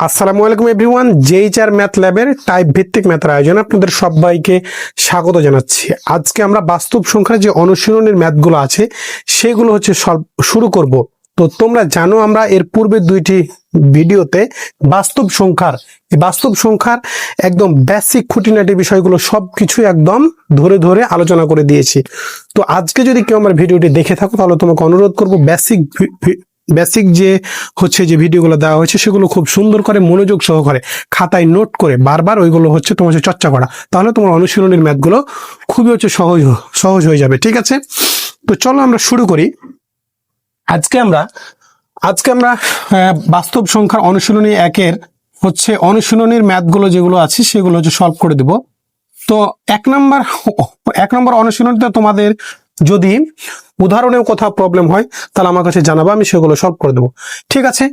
আসসালামু আলাইকুম everyone, জেইচআর math ল্যাবের টাইপ ভিত্তিক ম্যাথের আয়োজনে আপনাদের সবাইকে স্বাগত জানাচ্ছি। আজকে আমরা বাস্তব সংখ্যার যে অনুশীলনের ম্যাথগুলো আছে সেগুলো শুরু করব। তো তোমরা জানো আমরা এর পূর্বে দুইটি ভিডিওতে বাস্তব সংখ্যার একদম বেসিক খুঁটিনাটি বিষয়গুলো সবকিছু একদম ধরে ধরে আলোচনা করে দিয়েছি। তো আজকে যদি কেউ আমার ভিডিওটি দেখে থাকো তাহলে তোমাকে অনুরোধ করব বেসিক যে ভিডিওগুলো দেওয়া হয়েছে সেগুলো খুব সুন্দর করে মনোযোগ সহকারে খাতায় নোট করে বারবার ওইগুলো তোমার চর্চা করা, তাহলে তোমার অনুশীলনের ম্যাথগুলো খুবই সহজ হয়ে যাবে। ঠিক আছে, তো চলো আমরা শুরু করি। আজকে আমরা বাস্তব সংখ্যার অনুশীলনী একের অনুশীলনীর ম্যাথগুলো যেগুলো আছে সেগুলো সলভ করে দেব। তো এক নম্বর অনুশীলনীতে তোমাদের যদি উদাহরণের কোথাও প্রবলেম হয় তাহলে আমার কাছে জানাবো, আমি সেগুলো সলভ করে দেবো। ঠিক আছে,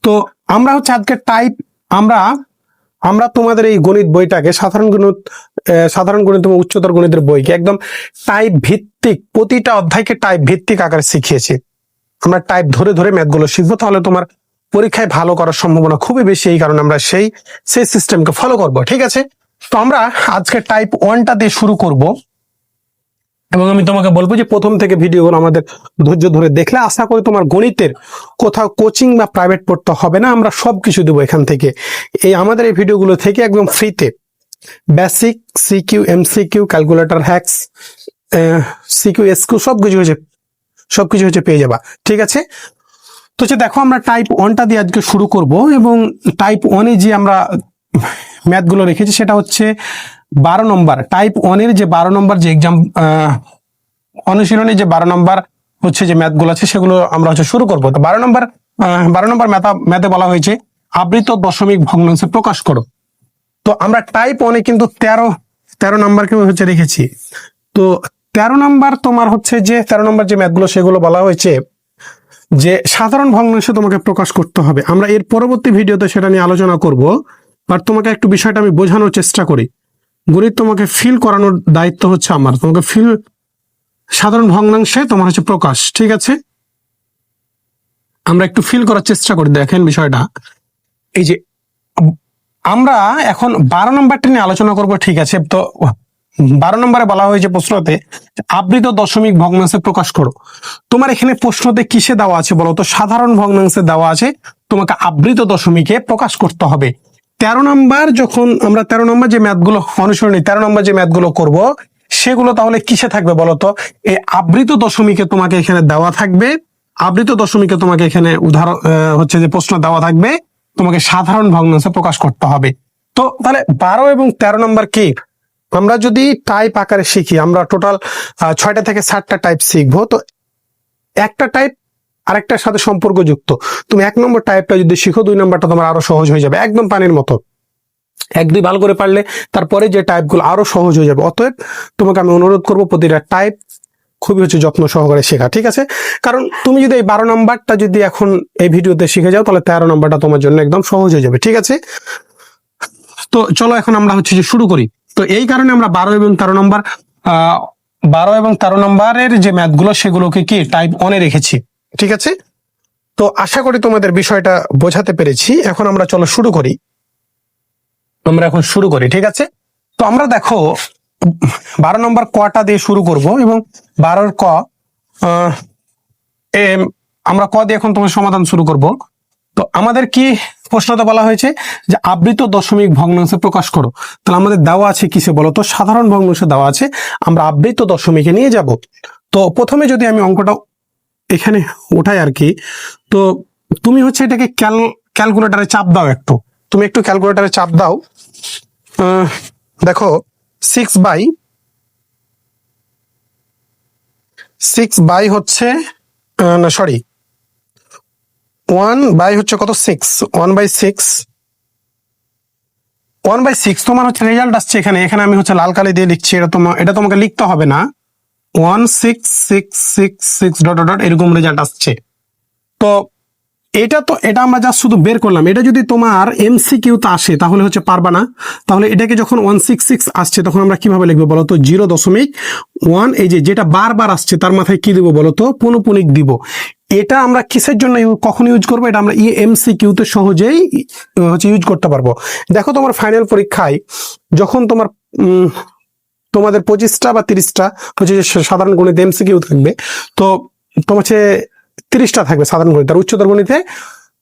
তো আমরা আজকে আমরা তোমাদের এই গণিত বইটাকে সাধারণ গণিত এবং উচ্চতর গণিতের বইকে একদম টাইপ ভিত্তিক, প্রতিটা অধ্যায়কে টাইপ ভিত্তিক আকারে শিখিয়েছি। আমরা টাইপ ধরে ধরে ম্যাথগুলো শিখবো, তাহলে তোমার পরীক্ষায় ভালো করার সম্ভাবনা খুবই বেশি। এই কারণে আমরা সেই সিস্টেমকে ফলো করব। ঠিক আছে, তো আমরা আজকে টাইপ 1টা দিয়ে শুরু করব এবং আমি তোমাকে বলবো যে প্রথম থেকে ভিডিওগুলো আমাদের ধৈর্য ধরে দেখলে আশা করি তোমার গণিতের কোথাও কোচিং বা প্রাইভেট পড়তে হবে না। আমরা সবকিছু দেবো এখান থেকে, আমাদের এই ভিডিওগুলো থেকে একদম ফ্রিতে। Basic, CQ, MCQ, calculator hacks, CQ, SQ সবকিছু পেয়ে যাবা। ঠিক আছে, তো দেখো আমরা টাইপ 1টা দিয়ে আজকে শুরু করব এবং টাইপ 1-এ যে আমরা ম্যাথগুলো রেখেছি সেটা 12 নম্বর। টাইপ 1-এর যে 12 নম্বর যে এক্সাম অনুশীলনে যে 12 নম্বর যে ম্যাথগুলো আছে সেগুলো আমরা শুরু করব। তো 12 নম্বর ম্যাথে বলা হয়েছে আবৃত দশমিক ভগ্নাংশে প্রকাশ করো। তো আমরা টাইপ 1-এ কিন্তু 13 নম্বরকে রেখেছি। তো 13 নম্বর তোমার 13 নম্বর যে ম্যাথগুলো সেগুলো বলা হয়েছে যে সাধারণ ভগ্নাংশে তোমাকে প্রকাশ করতে হবে। আমরা এর পরবর্তী ভিডিওতে সেটা নিয়ে আলোচনা করব, বাট তোমাকে একটু বিষয়টা আমি বোঝানোর চেষ্টা করি। গণিত তোমাকে ফিল করানোর দায়িত্ব আমার, তোমাকে সাধারণ ভগ্নাংশে তোমার প্রকাশ। ঠিক আছে, আমরা একটু ফিল করার চেষ্টা করি। দেখেন বিষয়টা এই যে আমরা এখন 12 নম্বরটা নিয়ে আলোচনা করব। ঠিক আছে, তো 12 নম্বরে বলা হয়েছে প্রশ্নতে আবৃত দশমিক ভগ্নাংশে প্রকাশ করো। তোমার এখানে প্রশ্নতে কিসে দেওয়া আছে বলো তো? সাধারণ ভগ্নাংশে দেওয়া আছে, তোমাকে আবৃত দশমিকে প্রকাশ করতে হবে। 13 নম্বর যখন আমরা 13 নম্বর যে ম্যাথগুলো অনুসরণী 13 নম্বর যে ম্যাথগুলো করব সেগুলো তাহলে কিসে থাকবে বলতো? এই আবৃত দশমিকে তোমাকে এখানে দেওয়া থাকবে। আবৃত দশমিকে তোমাকে এখানে উদাহরণ যে প্রশ্ন দেওয়া থাকবে, তোমাকে সাধারণ ভগ্নাংশে প্রকাশ করতে হবে। তো তাহলে 12 এবং 13 নম্বর কি আমরা যদি টাইপ আকারে শিখি, আমরা টোটাল 6টা থেকে 7টা টাইপ শিখবো। তো একটা টাইপ আরেকটার সাথে সম্পর্কযুক্ত। তুমি 1 নম্বর টাইপটা যদি শিখো 2 নম্বরটা তোমার আরো সহজ হয়ে যাবে, একদম পানির মতো। 1-2 ভালো করে পারলে তারপরে যে টাইপগুলো আরো সহজ হয়ে যাবে। অতএব তোমাকে আমি অনুরোধ করবো প্রতিটা টাইপ খুবই যত্ন সহকারে শেখা। ঠিক আছে, কারণ তুমি যদি এই 12 নম্বরটা যদি এখন এই ভিডিওতে শিখে যাও তাহলে 13 নম্বরটা তোমার জন্য একদম সহজ হয়ে যাবে। ঠিক আছে, তো চলো এখন আমরা শুরু করি। তো এই কারণে আমরা 12 এবং 13 নম্বরের যে ম্যাথগুলো সেগুলোকে কি টাইপ 1-এ রেখেছি। ঠিক আছে, তো আশা করি তোমাদের বিষয়টা বোঝাতে পেরেছি। এখন আমরা শুরু করি। ঠিক আছে, তো আমরা দেখো 12 নম্বর কটা দিয়ে শুরু করব এবং 12 ক আমরা ক দিয়ে এখন তোমার সমাধান শুরু করব। তো আমাদের কি প্রশ্নটা বলা হয়েছে যে আবৃত দশমিক ভগ্নাংশে প্রকাশ করো। তাহলে আমাদের দেওয়া আছে কিসে বলো তো? সাধারণ ভগ্নাংশে দেওয়া আছে, আমরা আবৃত দশমিকে নিয়ে যাব। তো প্রথমে যদি আমি অঙ্কটা এখানে উঠাই আর কি, তো তুমি এটাকে ক্যালকুলেটারে চাপ দাও। তুমি একটু ক্যালকুলেটারে চাপ দাও। দেখো 6 বাই না সরি 1 বাই কত? 6 1/6 তোমার রেজাল্ট আসছে এখানে আমি লাল কালি দিয়ে লিখছি। এটা তোমাকে লিখতে হবে না। 16666 ... এরকম রেজাল্ট আসছে। তো এটা আমরা জাস্ট শুধু বের করলাম। এটা যদি তোমার এমসিকিউতে আসে তাহলে পারবা না। তাহলে এটাকে যখন 166 আসছে তখন আমরা কিভাবে লিখবো বলতো? 0.1, এই যেটা বারবার আসছে তার মাথায় কি দিব বলতো? পৌনঃপুনিক দিব। এটা আমরা কিসের জন্য কখন ইউজ করবো, এটা আমরা এমসিকিউ তে সহজেই হচ্ছে ইউজ করতে পারবো। দেখো তোমার ফাইনাল পরীক্ষায় যখন তোমাদের 25টা বা 30টা হচ্ছে সাধারণ গণিত এমসিকিউ থাকবে, তো তোমার হচ্ছে 30টা থাকবে সাধারণ গণিত, আর উচ্চতর গণিতে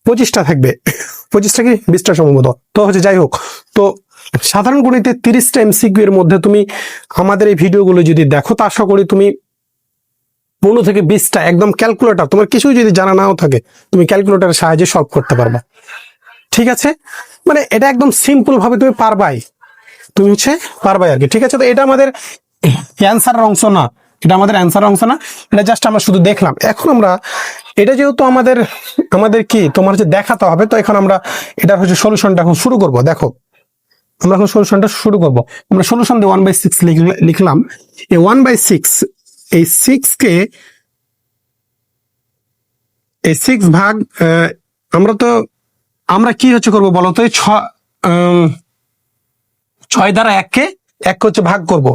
25টা থাকবে, 25টা কি 20টা সম্ভবত। তো হচ্ছে যাই হোক, তো সাধারণ গণিতে 30টা এমসিকিউ এর মধ্যে তুমি আমাদের এই ভিডিওগুলো যদি দেখো, তা আশা করি তুমি 15 থেকে 20টা একদম ক্যালকুলেটর, তোমার কিছুই যদি জানা নাও থাকে তুমি ক্যালকুলেটরের সাহায্যে সলভ করতে পারবা। ঠিক আছে, মানে এটা একদম সিম্পল ভাবে তুমি পারবাই, তুমি হচ্ছে পারবাই আর কি। ঠিক আছে, তো এটা আমাদের অ্যান্সারের অংশ না, এটা আমাদের অ্যান্সারের অংশ না, এটা জাস্ট আমরা শুধু দেখলাম। এখন আমরা এটা যেহেতু আমাদের কি তোমার হচ্ছে দেখাতে হবে, তো এখন আমরা এটা হচ্ছে সলিউশনটা এখন শুরু করব। দেখো আমরা এখন সলিউশনটা শুরু করব। আমরা সলিউশন দিয়ে 1/6 লিখলাম। এই 1/6, এই 6 কে এই 6 ভাগ আমরা কি হচ্ছে করবো বলতো, এই 6 দ্বারা 1 হচ্ছে ভাগ করব।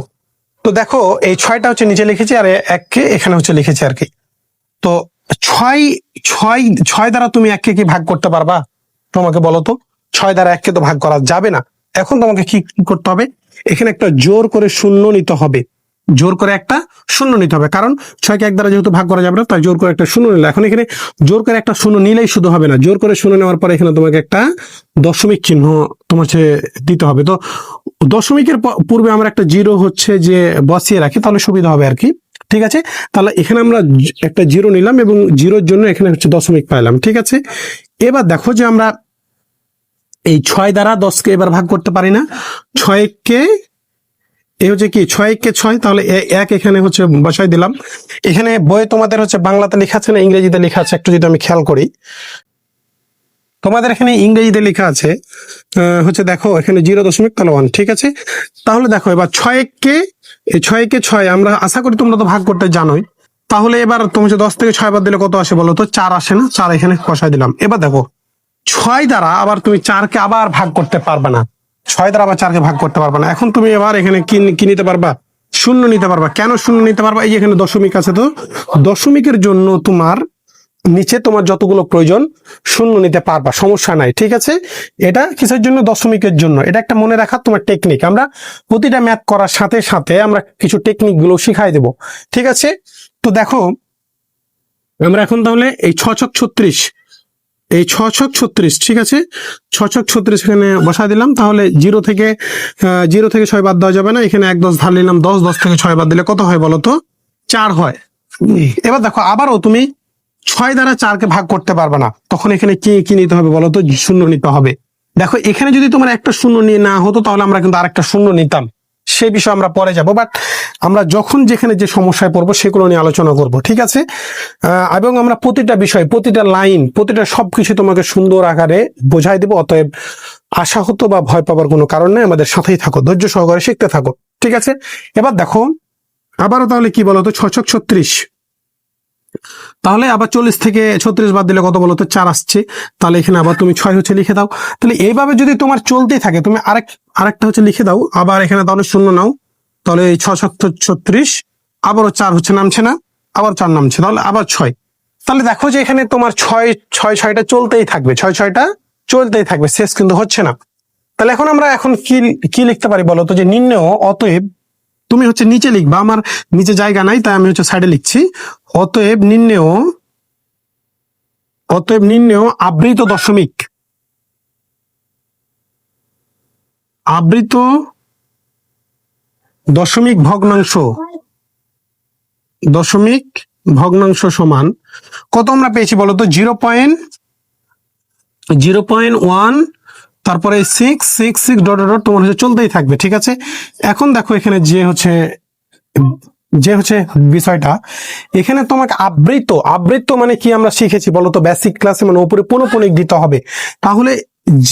তো দেখো এই 6টা হচ্ছে নিচে লিখেছি, আর 1 এখানে হচ্ছে লিখেছি আর কি। তো 6 দ্বারা তুমি 1 কি ভাগ করতে পারবা? তোমাকে বলো তো, 6 দ্বারা 1 তো ভাগ করা যাবে না। এখন তোমাকে কি করতে হবে, এখানে একটা জোর করে শূন্য নিতে হবে, জোর করে একটা শূন্য নিতে হবে, কারণ 6কে 1 দ্বারা যেহেতু ভাগ করা যাবে না, তাই জোর করে একটা শূন্য নিলে। এখন এখানে জোর করে একটা শূন্য নিলেই শুধু হবে না, জোর করে শূন্য নেওয়ার পরে এখানে তোমাকে একটা দশমিক চিহ্ন তোমার দিতে হবে। তো দশমিকের পূর্বে আমরা একটা জিরো হচ্ছে যে বসিয়ে রাখি, তাহলে সুবিধা হবে আর কি। ঠিক আছে, তাহলে এখানে আমরা একটা জিরো নিলাম এবং জিরোর জন্য এখানে হচ্ছে দশমিক পাইলাম। ঠিক আছে, এবার দেখো যে আমরা এই 6 দ্বারা 10কে এবার ভাগ করতে পারি না। 6কে এই হচ্ছে কি 6 6, তাহলে 1 এখানে হচ্ছে বসাই দিলাম। এখানে বইয়ে তোমাদের হচ্ছে বাংলাতে লেখা আছে না ইংরেজিতে লেখা আছে, একটু যদি আমি খেয়াল করি, তোমাদের এখানে ইংরেজিতে লেখা আছে হচ্ছে দেখো এখানে 0.1, তাহলে 1। ঠিক আছে, তাহলে দেখো এবার 6কে 6 আমরা আশা করি তোমরা তো ভাগ করতে জানোই। তাহলে এবার তুমি 10 থেকে 6 বাদ দিলে কত আসে বলো তো? 4 আসে না? 4 এখানে বসাই দিলাম। এবার দেখো 6 দ্বারা আবার তুমি 4কে আবার ভাগ করতে পারবে না, 6 দ্বারা আবার 4কে ভাগ করতে পারবে না। এখন তুমি এবার এখানে কি নিতে পারবা? শূন্য নিতে পারবা। কেন শূন্য নিতে পারবা? এই যে এখানে দশমিক আছে, তো দশমিকের জন্য তোমার নিচে তোমার যতগুলো প্রয়োজন শূন্য নিতে পারবা, সমস্যা নাই। ঠিক আছে, এটা কিসের জন্য? দশমিকের জন্য। এটা একটা মনে রাখার তোমার টেকনিক, আমরা প্রতিটা ম্যাথ করার সাথে সাথে আমরা কিছু টেকনিক গুলো শিখাই দেব। ঠিক আছে, তো দেখো আমরা এখন তাহলে এই 6×6 = 36, এই 6×6 = 36। ঠিক আছে, 6×6 = 36 এখানে বসাই দিলাম। তাহলে 0 থেকে 6 বাদ দেওয়া যাবে না, এখানে 1 10 ধার নিলাম, 10 থেকে 6 বাদ দিলে কত হয় বলো তো? 4 হয়। এবার দেখো আবারও তুমি 6 দ্বারা 4কে ভাগ করতে পারবে না, তখন এখানে কি নিতে হবে বলো তো? শূন্য নিতে হবে। দেখো এখানে যদি তোমার একটা শূন্য নিয়ে না হতো, তাহলে আমরা কিন্তু আরেকটা শূন্য নিতাম, সে বিষয়ে আমরা পরে যাব। বাট আমরা যখন যেখানে যে সমস্যায় পড়বো সেগুলো নিয়ে আলোচনা করব। ঠিক আছে, এবং আমরা প্রতিটা বিষয়, প্রতিটা লাইন, প্রতিটা সবকিছু তোমাকে সুন্দর আকারে বোঝাই দেবো। অতএব আশাহত বা ভয় পাবার কোনো কারণ নেই, আমাদের সাথেই থাকো, ধৈর্য সহকারে শিখতে থাকো। ঠিক আছে, এবার দেখো আবারও তাহলে কি বলতো? 6×36, তাহলে আবার 40 থেকে 36 বাদ দিলে কত বলতো? 4 আসছে। তাহলে এখানে আবার তুমি 6 হচ্ছে লিখে দাও। তাহলে এইভাবে যদি তোমার চলতেই থাকে, তুমি আরেকটা হচ্ছে লিখে দাও, আবার এখানে তাহলে শূন্য নাও। তাহলে এই 6×36, আবারও 4 হচ্ছে নামছে না, আবার 4 নামছে, তাহলে আবার 6। তাহলে দেখো যে এখানে তোমার 6টা চলতেই থাকবে, 6টা চলতেই থাকবে, শেষ কিন্তু হচ্ছে না। তাহলে আমরা এখন কি লিখতে পারি বলতো? যে নির্ণয়, অতএব তুমি হচ্ছে নিচে লিখবা, আমার নিচে জায়গা নাই তাই আমি হচ্ছে সাইডে লিখছি। অতএব নির্ণয় আবৃত দশমিক ভগ্নাংশ সমান কত আমরা পেয়েছি বলতো? 0.1, তারপরে 6 তোমার হচ্ছে চলতেই থাকবে। ঠিক আছে, এখন দেখো এখানে যে হচ্ছে বিষয়টা, এখানে তোমাকে আবৃত মানে কি আমরা শিখেছি বলতো বেসিক ক্লাসে? মানে উপরে পৌনঃপুনিক দিতে হবে। তাহলে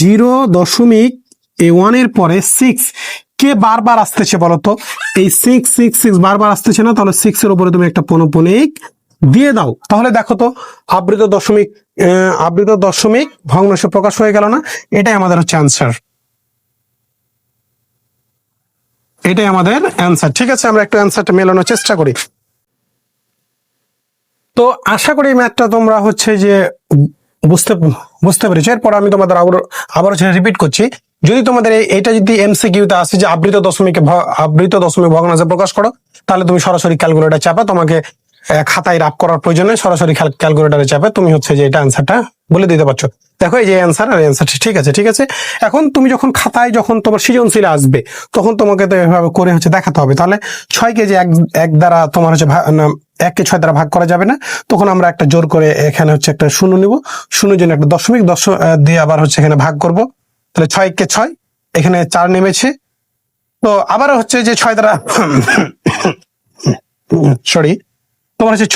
0.1 এর পরে 6 কে বারবার আসতেছে বলতো? এই 6 বারবার আসতেছে না, তাহলে 6 এর উপরে তুমি একটা পৌনঃপুনিক দিয়ে দাও। তাহলে দেখো তো আবৃত দশমিক ভগ্নাংশে প্রকাশ হয়ে গেল না? এটাই আমাদের হচ্ছে অ্যান্সার, এটাই আমাদের অ্যান্সার। ঠিক আছে, আমরা একটু অ্যান্সারটা মেলানোর চেষ্টা করি। তো আশা করি এই ম্যাথটা তোমরা হচ্ছে যে বুঝতে বুঝতে পেরেছো। এরপর আমি তোমাদের আবার রিপিট করছি, যদি তোমাদের এটা যদি এমসিকিউতে আসে যে আবৃত দশমিক ভগ্নাংশে প্রকাশ করো, তাহলে তুমি সরাসরি ক্যালকুলেটর চাপা, তোমাকে খাতায় রাফ করার প্রয়োজনে সরাসরি ক্যালকুলেটরে চাপে তুমি হচ্ছে যে এটা অ্যান্সারটা বলে দিতে পারছো। দেখো এই যে অ্যান্সার আর অ্যান্সারটা ঠিক আছে, ঠিক আছে। এখন তুমি যখন খাতায় যখন তোমার সৃজনশীল আসবে, তখন তোমাকে তো এভাবে করে হচ্ছে দেখাতে হবে। তাহলে 6 কে যে এক দ্বারা তোমার হচ্ছে 1 কে 6 দ্বারা ভাগ করা যাবে না, তখন আমরা একটা জোর করে এখানে হচ্ছে একটা শূন্য নিব, শূন্যের জন্য একটা দশমিক দিয়ে আবার হচ্ছে এখানে ভাগ করব। তাহলে 6 কে 6, এখানে 4 নেমেছে। তো আবার হচ্ছে যে 6 দ্বারা সরি, তোমার হচ্ছে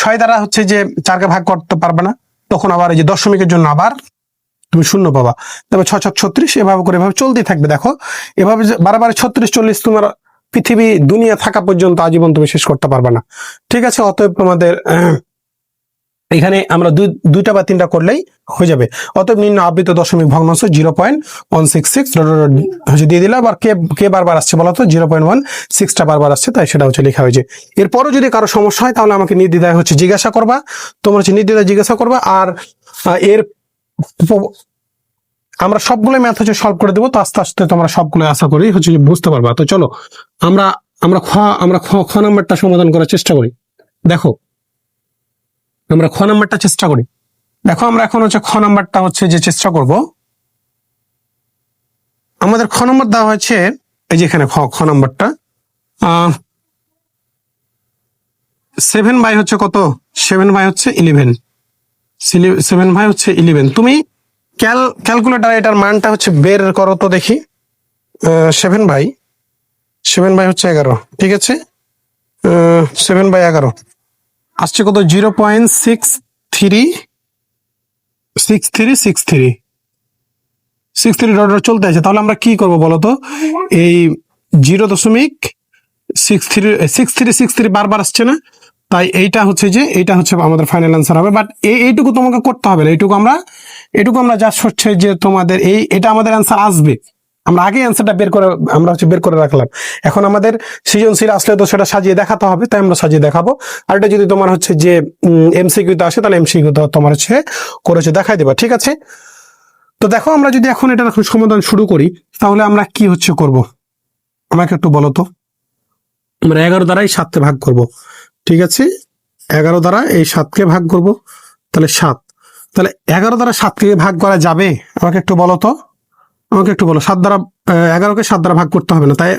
6 দ্বারা হচ্ছে যে 4 কে ভাগ করতে পারবে না, তখন আবার এই যে দশমিকের জন্য আবার তুমি শূন্য পাবা। তবে 6 6 36, এভাবে করে এভাবে চলতেই থাকবে। দেখো এভাবে বারবার 36 40 তোমার পৃথিবী দুনিয়া থাকা পর্যন্ত আজীবন তুমি শেষ করতে পারবে না, ঠিক আছে। অতএব তোমাদের এখানে আমরা দুইটা বা তিনটা করলেই হয়ে যাবে। অতএব নিম্ন আবৃত দশমিক ভগ্নাংশ 0.166 দিয়ে দিলে। আবার কে বারবার আসছে বলো তো, 0.16টা বারবার আসছে, তাই সেটা হচ্ছে লেখা হয়েছে। এরপরও যদি কারো সমস্যা হয়, তাহলে আমাকে নির্দ্বিধায় হচ্ছে জিজ্ঞাসা করবা, তোমার হচ্ছে নির্দ্বিধায় জিজ্ঞাসা করবা। আর এর আমরা সবগুলো ম্যাথ হচ্ছে সলভ করে দেবো। তো আস্তে আস্তে তোমরা সবগুলো আশা করি হচ্ছে বুঝতে পারবা। তো চলো আমরা আমরা খ নাম্বারটা সমাধান করার চেষ্টা করি। দেখো আমরা খ নাম্বারটা চেষ্টা করি। দেখো আমরা এখন হচ্ছে খ নাম্বারটা হচ্ছে যে চেষ্টা করব। আমাদের খ নম্বর দেওয়া হয়েছে এই যে এখানে খ নাম্বারটা 7 বাই হচ্ছে কত, 7 বাই হচ্ছে 11, 7 বাই হচ্ছে 11। তুমি ক্যালকুলেটার এটার মানটা হচ্ছে বের করো তো দেখি। 7 বাই হচ্ছে 11, ঠিক আছে। 7 বাই 11 আসছে কত, 0.6363 চলতে আছে। তাহলে আমরা কি করব বলতো, এই 0.6363 বারবার আসছে না, তাই এইটা হচ্ছে আমাদের ফাইনাল আনসার হবে। বাট এইটুকু তোমাকে করতে হবে না, এইটুকু আমরা জাস্ট হচ্ছে যে তোমাদের এটা আমাদের আনসার আসবে। আমরা আগে অ্যান্সারটা বের করে রাখলাম। এখন আমাদের সৃজনশীল আসলে তো সেটা সাজিয়ে দেখাতে হবে, তাই আমরা সাজিয়ে দেখাবো। আর এটা যদি তোমার হচ্ছে যে এমসিকিউতে আসে, তাহলে এমসিকিউতে তোমার হচ্ছে করেছে দেখাই দেবা, ঠিক আছে। তো দেখো আমরা যদি এখন এটা সমাধান শুরু করি, তাহলে আমরা কি হচ্ছে করব, আমাকে একটু বলো তো। আমরা 11 দ্বারা এই 7কে ভাগ করব, ঠিক আছে। 11 দ্বারা এই 7কে ভাগ করব, তাহলে 7। তাহলে 11 দ্বারা 7কে ভাগ করা যাবে, আমাকে একটু বলো তো, 7 দ্বারা 11কে 7 দ্বারা ভাগ করতে হবে না, তাই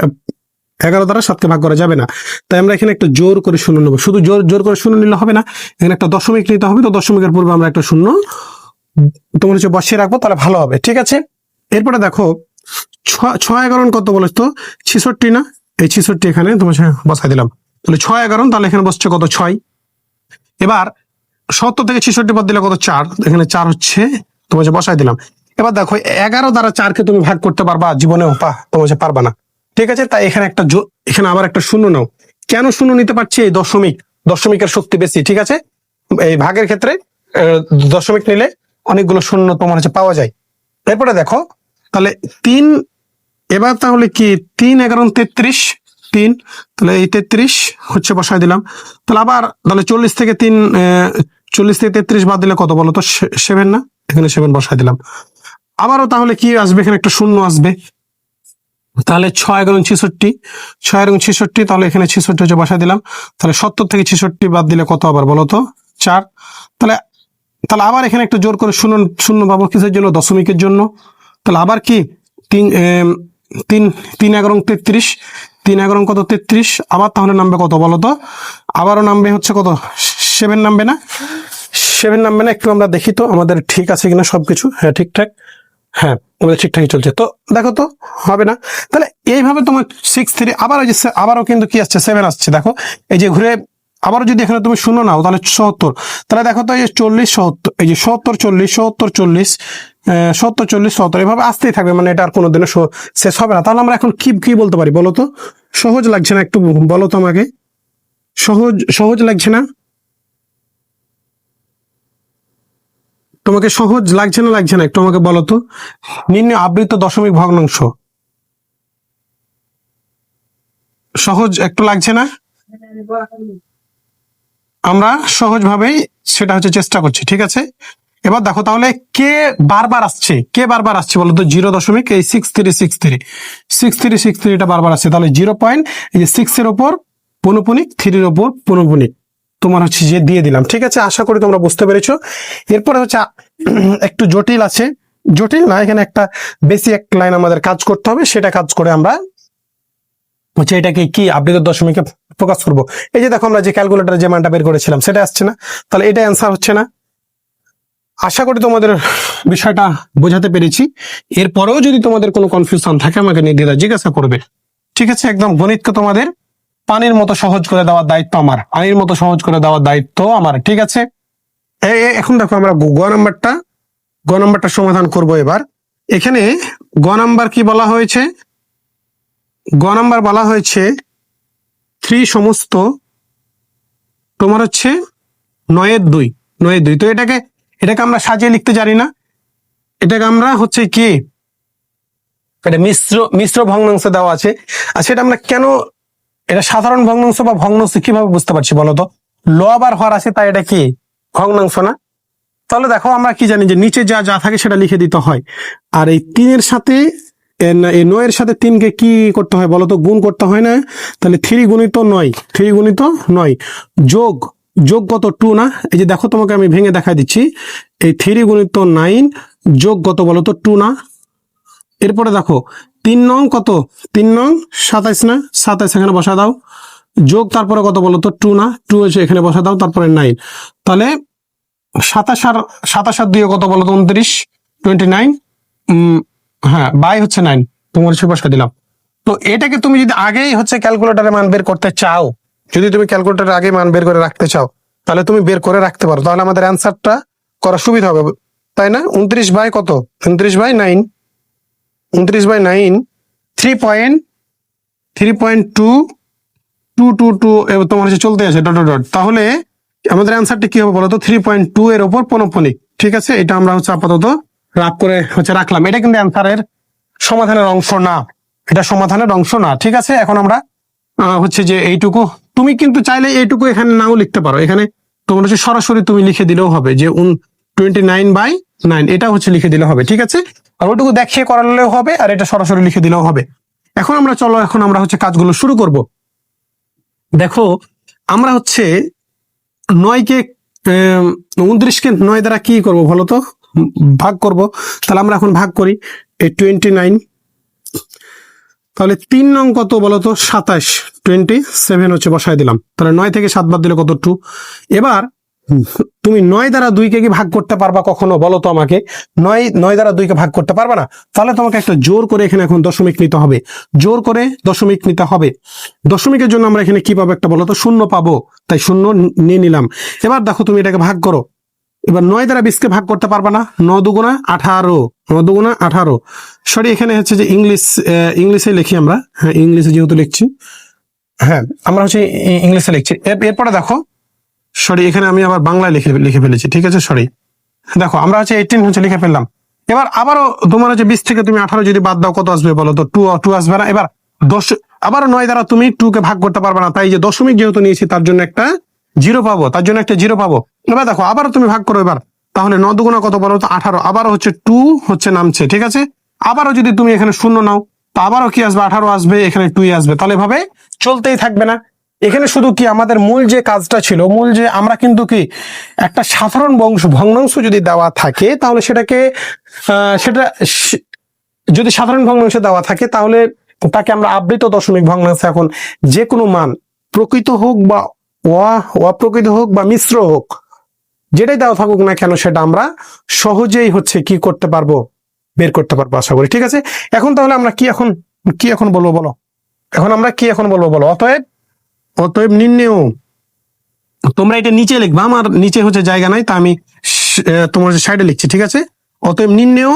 11 দ্বারা 7কে ভাগ করা যাবে না। তাই আমরা এখানে একটা জোর করে শূন্য নেবো। শুধু জোর করে শূন্য নিলে হবে না, এখানে একটা দশমিক নিতে হবে। তো দশমিকের পূর্বে আমরা একটা শূন্য তোমার হচ্ছে বসিয়ে রাখবো, তাহলে ভালো হবে, ঠিক আছে। এরপরে দেখো 6 11 কত বলো তো, 66 না, এই 66 এখানে তোমার বসাই দিলাম। তাহলে 6 11, তাহলে এখানে বসছে কত, 6। এবার 70 থেকে 66 বাদ দিলে কত, 4, এখানে 4 হচ্ছে তোমার বসাই দিলাম। এবার দেখো 11 দ্বারা 4কে তুমি ভাগ করতে পারবা, জীবনেও তোমার পারবা না, ঠিক আছে। তাই এখানে এখানে আবার একটা শূন্য নাও। কেন শূন্য নিতে পারছি, এই দশমিকের শক্তি বেশি, ঠিক আছে। এই ভাগের ক্ষেত্রে দশমিক নিলে অনেকগুলো শূন্য তোমার হচ্ছে পাওয়া যায়। এরপরে দেখো তাহলে 3, এবার তাহলে কি 3 11 33, 3, তাহলে এই 33 হচ্ছে বসাই দিলাম। তাহলে 40 থেকে 33 বাদ দিলে কত বলো তো, 7 না, এখানে 7 বসাই দিলাম। আবারও তাহলে কি আসবে, এখানে একটা শূন্য আসবে। তাহলে 6 11 66, তাহলে এখানে 66 হচ্ছে বসাই দিলাম। তাহলে 70 থেকে 66 বাদ দিলে কত আবার বলো তো, 4। তাহলে আবার এখানে একটা জোর করে শূন্য পাবো, কিসের জন্য, দশমিকের জন্য। তাহলে আবার কি 3 11 33, 3 11 কত, 33। আবার তাহলে নামবে কত বলো তো, আবারও নামবে হচ্ছে কত, 7 নামবে না, 7 নামবে না। একটু আমরা দেখি তো আমাদের ঠিক আছে কিনা সবকিছু। হ্যাঁ ঠিকঠাক, হ্যাঁ আমাদের ঠিকঠাকই চলছে। তো দেখো তো হবে না। তাহলে এইভাবে তোমার 6 3, আবারও কিন্তু কি আসছে, 7 আসছে। দেখো এই যে ঘুরে আবারও যদি এখানে তুমি শূন্য নাও, তাহলে 77। তাহলে দেখো তো এই 40 70, এই যে 70 40 70 40 70 40 70, এভাবে আসতেই থাকবে, মানে এটা আর কোনোদিনও শেষ হবে না। তাহলে আমরা এখন কি বলতে পারি বলো তো, সহজ লাগছে না একটু বলো তো আমাকে, সহজ লাগছে না তোমাকে, সহজ লাগছে না একটু আমাকে বলো তো। নিম্ন আবৃত দশমিক ভগ্নাংশ সহজ একটু লাগছে না? আমরা সহজভাবেই সেটা হচ্ছে চেষ্টা করছি, ঠিক আছে। এবার দেখো তাহলে কে বারবার আসছে, কে বারবার আসছে বলো তো? 0.6363 এটা বারবার আসছে, তাহলে 0.6 এর ওপর পৌনপুনিক, 3 এর ওপর পৌনপুনিক তোমার হচ্ছে যে দিয়ে দিলাম, ঠিক আছে। আশা করি তোমরা বুঝতে পেরেছো। এরপরে হচ্ছে একটু জটিল আছে, জটিল না, এখানে একটা বেশি এক লাইন আমাদের কাজ করতে হবে, সেটা কাজ করে আমরা হচ্ছে এটাকে কি আবৃত দশমিকে প্রকাশ করবো। এই যে দেখো আমরা যে ক্যালকুলেটরে যে মানটা বের করেছিলাম সেটা আসছে না, তাহলে এটা অ্যান্সার হচ্ছে না। আশা করি তোমাদের বিষয়টা বোঝাতে পেরেছি। এরপরেও যদি তোমাদের কোনো কনফিউশন থাকে আমাকে নির্দ্বিধায় জিজ্ঞাসা করবে, ঠিক আছে। একদম গণিতকে তোমাদের পানির মতো সহজ করে দেওয়ার দায়িত্ব আমার, পানির মতো সহজ করে দেওয়ার দায়িত্ব আমার, ঠিক আছে। এখন দেখো আমরা গ নাম্বারটা সমাধান করব এবার। এখানে গ নাম্বার কি বলা হয়েছে? গ নাম্বার বলা হয়েছে 3 সমস্ত তোমার হচ্ছে 9/2, 9/2। তো এটাকে আমরা সাজিয়ে লিখতে জানি না, এটাকে আমরা হচ্ছে কি এটা মিশ্র ভগ্নাংশ দেওয়া আছে। আর সেটা আমরা কেন এটা সাধারণ ভগ্নাংশ বা ভগ্নাংশ কিভাবে বুঝতে পারছি বলো তো? ল আবার হর আছে, তাই এটা কি ভগ্নাংশ না? তাহলে দেখো আমরা কি জানি যে নিচে যা যা থাকে সেটা লিখে দিতে হয়। আর এই 3-এর সাথে এই 9-এর সাথে 3-কে কি করতে হয় বলো তো? গুণ করতে হয় না? তাহলে 3 গুণিত 9, 3 গুণিত 9 যোগ কত? 2 না? এই যে দেখো তোমাকে আমি ভেঙে দেখা দিচ্ছি, এই 3 গুণিত 9 যোগ কত বলো তো? 2 না? এরপরে দেখো 3 নং কত? 3 নং 27 না? 27 এখানে বসা দাও, যোগ তারপরে কত বলো তো? 2 না? 2 হচ্ছে এখানে বসা দাও, তারপরে 9। তাহলে 27 আর 2 কত বলো তো? 29, 29। হ্যাঁ, বাই হচ্ছে 9, তোমার সে বসা দিলাম। তো এটাকে তুমি যদি আগেই হচ্ছে ক্যালকুলেটরে মান বের করতে চাও, যদি তুমি ক্যালকুলেটরে আগে মান বের করে রাখতে চাও, তাহলে তুমি বের করে রাখতে পারো, তাহলে আমাদের অ্যান্সারটা করা সুবিধা হবে, তাই না? 29 বাই কত? 29/9, 29/9, 3.222 তোমার হচ্ছে চলতে আছে ডট ডট ডট। তাহলে আমাদের অ্যান্সারটা কি হবে বলো তো? 3.2 এর ওপর পৌনপুনিক, ঠিক আছে। এটা আমরা হচ্ছে আপাতত রাখ করে হচ্ছে রাখলাম। এটা কিন্তু অ্যান্সারের সমাধানের অংশ না, এটা সমাধানের অংশ না, ঠিক আছে। এখন আমরা হচ্ছে যে এইটুকু তুমি কিন্তু চাইলে এইটুকু এখানে নাও লিখতে পারো, এখানে তোমার হচ্ছে সরাসরি তুমি লিখে দিলেও হবে যে 29/9 এটা হচ্ছে লিখে দিলে হবে, ঠিক আছে। আর ওইটুকু দেখিয়ে করালেও হবে, আর এটা সরাসরি লিখে দিলেও হবে। এখন আমরা চলো, এখন আমরা হচ্ছে কাজগুলো শুরু করব। দেখো আমরা হচ্ছে 9কে 29কে 9 দ্বারা কি করব বলো তো? ভাগ করব। তাহলে আমরা এখন ভাগ করি, এই 29, তাহলে 3 নং কত বলতো? 27, 27 হচ্ছে বসায় দিলাম। তাহলে 9 থেকে 7 বাদ দিলে কত? 2। এবার তুমি 9 দ্বারা 2কে কি ভাগ করতে পারবা কখনো বলো তো আমাকে? 9 দ্বারা 2কে ভাগ করতে পারবা না। তাহলে তোমাকে একটা জোর করে এখানে এখন দশমিক নিতে হবে, জোর করে দশমিক নিতে হবে। দশমিকের জন্য আমরা এখানে কি পাবো একটা বলো তো? 0 পাবো, তাই 0 নিয়ে নিলাম। এবার দেখো তুমি এটাকে ভাগ করো। এবার 9 দ্বারা 20কে ভাগ করতে পারবা না, 9 দুগুণা 18, 9 দুগুণা 18। সরি, এখানে হচ্ছে যে ইংলিশে লিখি আমরা, হ্যাঁ ইংলিশে যেহেতু লিখছি, হ্যাঁ আমরা হচ্ছে ইংলিশে লিখছি। এরপরে দেখো, সরি এখানে আমি আবার বাংলায় লিখে ফেলেছি, ঠিক আছে সরি। দেখো আমরা হচ্ছে 18 হচ্ছে লিখে ফেললাম। এবার আবারও তোমার হচ্ছে 20 থেকে তুমি 18 যদি বাদ দাও কত আসবে বলো তো? 2 আসবে না। এবার 10 আবার 9 দ্বারা তুমি 2কে ভাগ করতে পারবে না, তাই যে দশমিক যেহেতু নিয়েছি তার জন্য একটা 0 পাবো, তার জন্য একটা 0 পাবো। এবার দেখো আবারও তুমি ভাগ করো এবার, তাহলে 9 দুগুণা কত বলো তো? 18। আবারও হচ্ছে 2 হচ্ছে নামছে, ঠিক আছে। আবারও যদি তুমি এখানে 0 নাও, তা আবারও কি আসবে? 18 আসবে, এখানে 2 আসবে। তাহলে এভাবে চলতেই থাকবে না। এখানে শুধু কি আমাদের মূল যে কাজটা ছিল, মূল যে আমরা কিন্তু কি একটা সাধারণ ভগ্নাংশ যদি দেওয়া থাকে, তাহলে সেটাকে যদি সাধারণ ভগ্নাংশ দেওয়া থাকে তাহলে তাকে আমরা আবৃত দশমিক ভগ্নাংশ, এখন যে কোনো মান প্রকৃত হোক বা অপ্রকৃত হোক বা মিশ্র হোক, যেটাই দেওয়া থাকুক না কেন, সেটা আমরা সহজেই হচ্ছে কি করতে পারবো? বের করতে পারবো আশা করি, ঠিক আছে। এখন তাহলে আমরা কি এখন বলবো বলো? এখন আমরা কি এখন বলবো বলো? অতএব নির্ণেয়, তোমরা এটা নিচে লিখবা, আমার নিচে হচ্ছে জায়গা নাই, তা আমি তোমার সাইডে লিখছি, ঠিক আছে। অতএব নির্ণেয়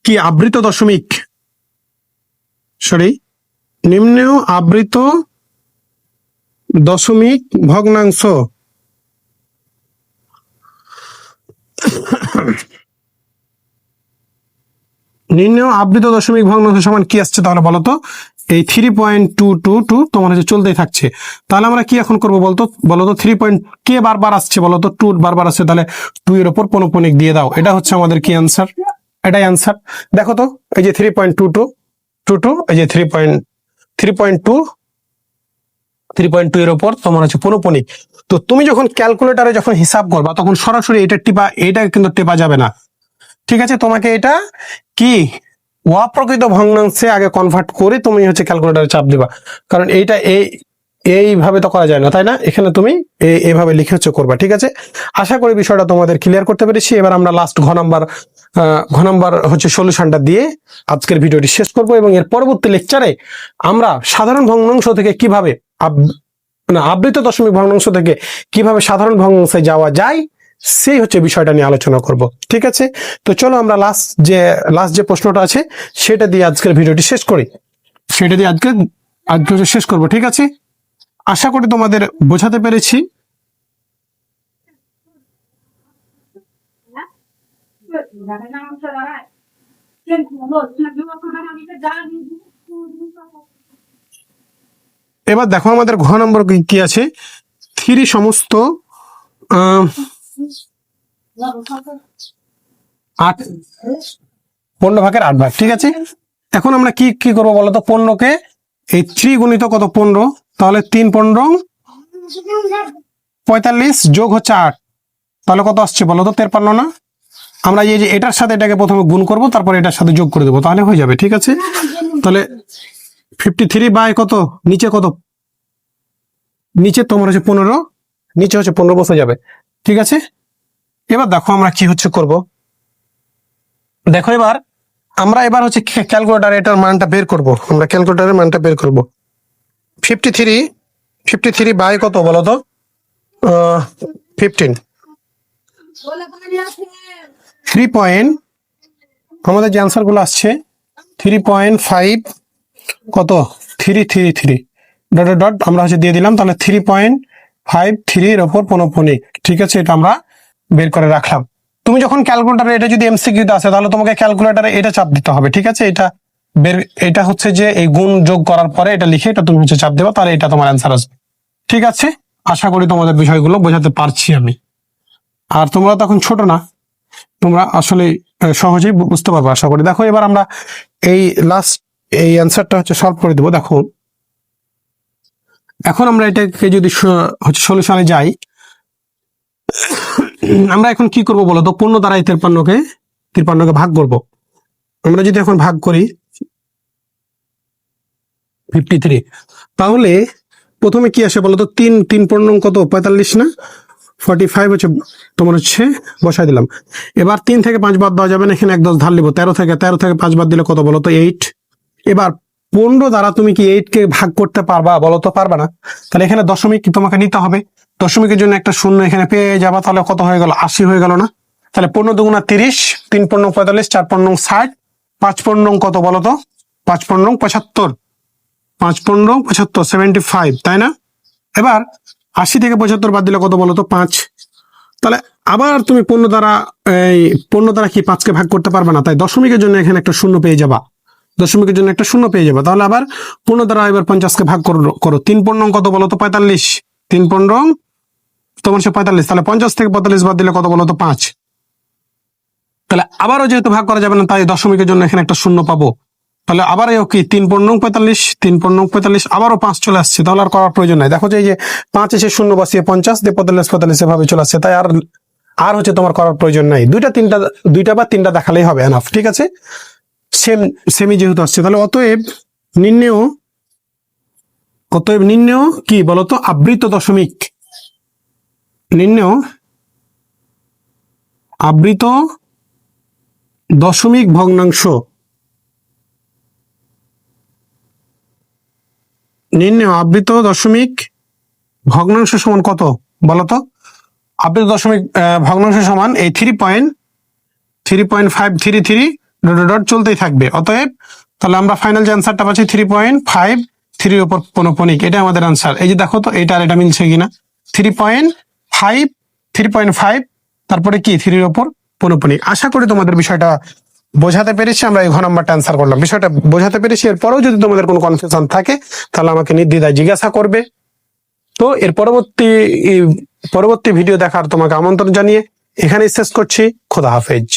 কি আবৃত দশমিক, সরি নিম্নেয় আবৃত দশমিক ভগ্নাংশ নির্ণেয় আবৃত দশমিক ভগ্নাংশ সমান কি আসছে তাহলে বলো তো? এই 3.222 তোমার হচ্ছে চলতেই থাকছে। তাহলে আমরা কি এখন করবো বলতো 3 পয়েন্ট কে বারবার আসছে বলতো, 2 বারবার আসছে, তাহলে 2 এর উপর পৌনঃপুনিক দিয়ে দাও। এটা হচ্ছে আমাদের কি অ্যান্সার, এটাই অ্যান্সার। দেখো তো এই যে 3.22 এই যে 3.2 এর উপর তোমার হচ্ছে পৌনঃপুনিক। তো তুমি যখন ক্যালকুলেটারে যখন হিসাব করবা তখন সরাসরি এটা কিন্তু টেপা যাবে না, ঠিক আছে? তোমাকে এটা কি অপ্রকৃত ভগ্নাংশে আগে কনভার্ট করে তুমি হচ্ছে ক্যালকুলেটারে চাপ দিবা, কারণ এইভাবে তো করা যায় না, তাই না? এখানে তুমি এইভাবে লিখে হচ্ছে করবা, ঠিক আছে? আশা করি বিষয়টা তোমাদের ক্লিয়ার করতে পেরেছি। এবার আমরা লাস্ট ঘ নাম্বার হচ্ছে সলিউশনটা দিয়ে আজকের ভিডিওটি শেষ করব, এবং এর পরবর্তী লেকচারে আমরা সাধারণ ভগ্নাংশ থেকে কিভাবে আবৃত দশমিক ভগ্নাংশ থেকে কিভাবে সাধারণ ভগ্নাংশে যাওয়া যায় সেই হচ্ছে বিষয়টা নিয়ে আলোচনা করব, ঠিক আছে? তো চলো আমরা লাস্ট যে প্রশ্নটা আছে সেটা দিয়ে আজকের ভিডিওটি শেষ করি, সেটা দিয়ে আজকে শেষ করব, ঠিক আছে? আশা করি তোমাদের বোঝাতে পেরেছি। এবার দেখো আমাদের ঘ নম্বর কি আছে, 3 সমস্ত 8 15 ভাগের 8 ভাগ, ঠিক আছে? এখন আমরা কি করবো বলতো, 15কে এই 3 গুণিত কত 15, তাহলে 3 15 45 যোগ হচ্ছে 8, তাহলে কত আসছে বলতো 53 না? আমরা এই যে এটার সাথে এটাকে প্রথমে গুণ করব, তারপর এটার সাথে যোগ করে দেবো, তাহলে হয়ে যাবে, ঠিক আছে? তাহলে 53 বাই কত, নিচে কত, নিচে তোমার হচ্ছে 15, নিচে হচ্ছে 15 বসে যাবে, ঠিক আছে? এবার দেখো আমরা কি হচ্ছে করব, দেখো এবার হচ্ছে ক্যালকুলেটারে এটার মানটা বের করব, আমরা ক্যালকুলেটারের মানটা বের করব। 53 বাই কত বলো তো, 15, 3 পয়েন্ট, আমাদের যে আনসার গুলো আসছে 3.5 কত 333 ডট আমরা হচ্ছে দিয়ে দিলাম, তাহলে 3.53 এর উপর পৌনঃপুনিক, ঠিক আছে? এটা আমরা বের করে রাখলাম। তুমি যখন ক্যালকুলেটারে এটা যদি এমসিকিউতে আসে তাহলে তোমাকে ক্যালকুলেটারে এটা চাপ দিতে হবে, ঠিক আছে? এটা হচ্ছে যে এই গুণ যোগ করার পরে এটা লিখে এটা তুমি হচ্ছে চাপ দেবা, তাহলে এটা তোমার অ্যান্সার আসবে, ঠিক আছে? আশা করি তোমাদের বিষয়গুলো বোঝাতে পারছি আমি। আর তোমরা তখন ছোট না, তোমরা আসলে সহজেই বুঝতে পারবে আশা করি। দেখো এবার আমরা এই অ্যান্সারটা হচ্ছে সলভ করে দেবো। দেখো এখন আমরা এটাকে যদি হচ্ছে সলিউশনে যাই, আমরা এখন কি করব বলো তো, 15 দ্বারা 53কে ভাগ করব। আমরা যদি এখন ভাগ করি 53, তাহলে প্রথমে কি আসে বলতো, 3 15 কত 45 না, 45 হচ্ছে তোমার হচ্ছে বসাই দিলাম। এবার 3 থেকে 5 বাদ দেওয়া যাবে না, এখানে 1 10 ধার নিব, 13 থেকে 5 বাদ দিলে কত বলতো 8। এবার 15 দ্বারা তুমি কি 8 কে ভাগ করতে পারবা বলতো, পারবা না, তাহলে এখানে দশমিক তোমাকে নিতে হবে, দশমিকের জন্য একটা শূন্য এখানে পেয়ে যাবা, তাহলে কত হয়ে গেল 80 হয়ে গেল না? তাহলে 15 দুগুণা 30, 3 15 45, 4 15 60, 5 15 কত বলতো, 5 15 75, 5 15 75 75, তাই না? এবার 80 থেকে 75 বাদ দিলে কত বলতো 5, তাহলে আবার তুমি 15 দ্বারা কি 5 কে ভাগ করতে পারবে না, তাই দশমিকের জন্য এখানে একটা শূন্য পেয়ে যাবা, তাহলে আবার 15 দ্বারা এবার 50 কে ভাগ করো 3 15 কত বলতো 45, 3 15 তোমার হচ্ছে 45, তাহলে 50 থেকে 45 বাদ দিলে কত বলতো 5, তাহলে আবারও যেহেতু ভাগ করা যাবে না তাই দশমিকের জন্য এখানে একটা শূন্য পাবো, তাহলে আবার কি 3 15 45, 3 15 45, আবারও 5 চলে আসছে, তাহলে আর করার প্রয়োজন নাই। দেখো যে এই যে 5 এসে শূন্য বসিয়ে 50 দিয়ে 45 এভাবে চলে আসছে, তাই আর হচ্ছে তোমার করার প্রয়োজন নাই, দুইটা বা তিনটা দেখালেই হবে, এনাফ, ঠিক আছে? সেমি যেহেতু আসছে, তাহলে অতএব নির্ণেয় কি বলতো, আবৃত দশমিক, আবৃত দশমিক ভগ্নাংশ, আবৃত দশমিক ভগ্নাংশ সমান কত বলতো? আবৃত দশমিক ভগ্নাংশ সমান এই 3.533 ডট চলতেই থাকবে। অতএব তাহলে আমরা ফাইনাল যে অ্যান্সারটা পাচ্ছি 3.53 এর উপর পৌনঃপুনিক, এটা আমাদের অ্যান্সার। এই যে দেখো তো এটা আর এটা মিলছে কিনা, 3.5 তারপরে কি 3 এর উপর পৌনঃপুনিক। আশা করি তোমাদের বিষয়টা বোঝাতে পেরেছি, আমরা এই ঘ নাম্বারটা অ্যান্সার করলাম। বিষয়টা বোঝাতে পেরেছি। এরপরেও যদি তোমাদের কোনো কনফিউশন থাকে তাহলে আমাকে নির্দ্বিধায় জিজ্ঞাসা করবে। তো এর পরবর্তী ভিডিও দেখার তোমাকে আমন্ত্রণ জানিয়ে এখানেই শেষ করছি। খোদা হাফেজ।